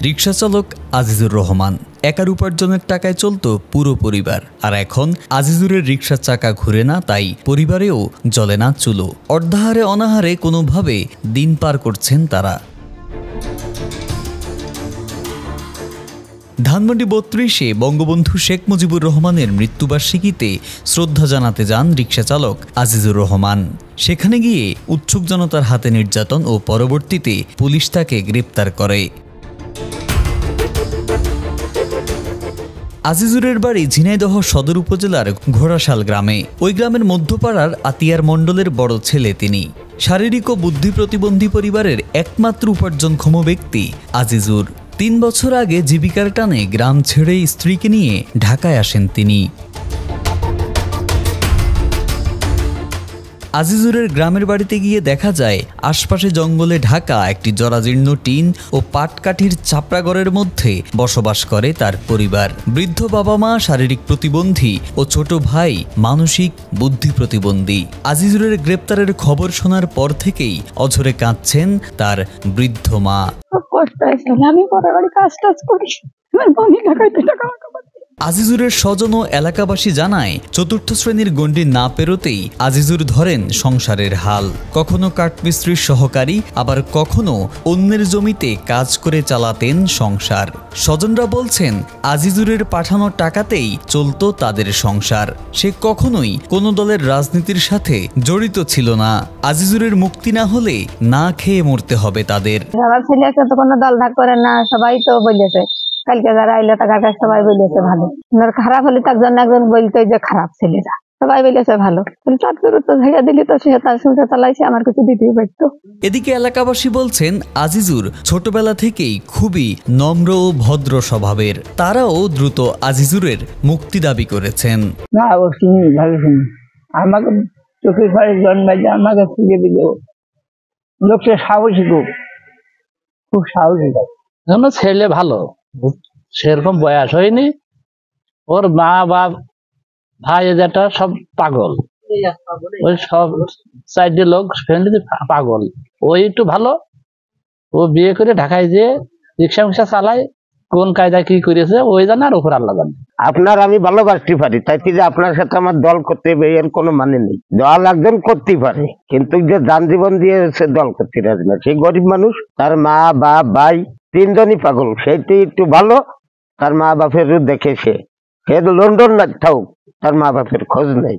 রিকশা চালক আজিজুর রহমান একার উপার্জনের টাকায় চলত পুরো পরিবার। আর এখন আজিজুরের রিকশার চাকা ঘুরে না, তাই পরিবারেও জ্বলে না চুলো। অর্ধাহারে অনাহারে কোনোভাবে দিন পার করছেন তারা। ধানমন্ডি ৩২-এ বঙ্গবন্ধু শেখ মুজিবুর রহমানের মৃত্যুবার্ষিকীতে শ্রদ্ধা জানাতে যান রিকশা চালক আজিজুর রহমান। সেখানে গিয়ে উৎসুক জনতার হাতে নির্যাতন ও পরবর্তীতে পুলিশ তাকে গ্রেপ্তার করে। আজিজুরের বাড়ি ঝিনাইদহ সদর উপজেলার ঘোড়াশাল গ্রামে। ওই গ্রামের মধ্যপাড়ার আতিয়ার মণ্ডলের বড় ছেলে তিনি। শারীরিক ও বুদ্ধি প্রতিবন্ধী পরিবারের একমাত্র উপার্জনক্ষম ব্যক্তি আজিজুর। ৩ বছর আগে জীবিকার টানে গ্রাম ছেড়ে স্ত্রীকে নিয়ে ঢাকায় আসেন তিনি। আজিজুরের গ্রামের বাড়িতে গিয়ে দেখা যায় আশপাশে জঙ্গলে ঢাকা একটি জরাজীর্ণ টিন ও পাটকাঠির চাপড়াঘরের মধ্যে বসবাস করে তার পরিবার। বৃদ্ধ বাবা মা শারীরিক প্রতিবন্ধী ও ছোট ভাই মানসিক বুদ্ধি প্রতিবন্ধী। আজিজুরের গ্রেপ্তারের খবর শোনার পর থেকেই অঝরে কাঁদছেন তার বৃদ্ধ মা। আজিজুরের স্বজন ও এলাকাবাসী জানায়, ৪র্থ শ্রেণীর গণ্ডি না পেরোতেই আজিজুর ধরেন সংসারের হাল। কখনো কাঠমিস্ত্রির সহকারী, আবার কখনো অন্যের জমিতে কাজ করে চালাতেন সংসার। স্বজনরা বলছেন, আজিজুরের পাঠানো টাকাতেই চলত তাদের সংসার। সে কখনোই কোনো দলের রাজনীতির সাথে জড়িত ছিল না। আজিজুরের মুক্তি না হলে না খেয়ে মরতে হবে তাদের। আমার ছেলে তো কোনো দল ভাগ করে না, সবাই তো বলেছে কালকে যারা আইলো টাকার কাছে সবাই বলেছে ভালো। খারাপ হলে তার জন্য একজন বলতো যে খারাপ ছেলেরা, সবাই বলেছে ভালো। তার তো ঝাইয়া দিলি তো সে তার সংসার চালাইছে, আমার কিছু দিতেই পারতো। এদিকে এলাকাবাসী বলছেন, আজিজুর ছোটবেলা থেকেই খুবই নম্র ও ভদ্র স্বভাবের। তারাও দ্রুত আজিজুরের মুক্তি দাবি করেছেন। না ও শুনি ভালো শুনি, আমাকে চোখের ঘরে জন্মাইছে, আমাকে ফিরে দিলে লোকটা সাহসী, খুব সাহসী। আমার ছেলে ভালো, সেরকম বয়স হয়নি। ওর মা বাপ ভাই যেটা সব পাগল, ওই সব চারটে লোক ফ্যামিলি পাগল। ওই একটু ভালো, ও বিয়ে করে ঢাকায় যে রিক্সা মিক্সা চালায়, কোন কায়দা কি করেছে ওই জানে, আর ওপর আল্লাহ জানে। আপনার আমি ভালোবাসতে পারি, তাই যে আপনার সাথে আমার দল করতে হবে এর কোনো মানে নেই। দল একজন করতেই পারে, কিন্তু যে যান জীবন দিয়ে সে দল করতে রাজি না। সেই গরিব মানুষ, তার মা বাপ ভাই 3জনই পাগল। সেইটি একটু ভালো, তার মা বাপের দেখে সে লন্ডন না থাকুক, তার মা বাপের খোঁজ নেই।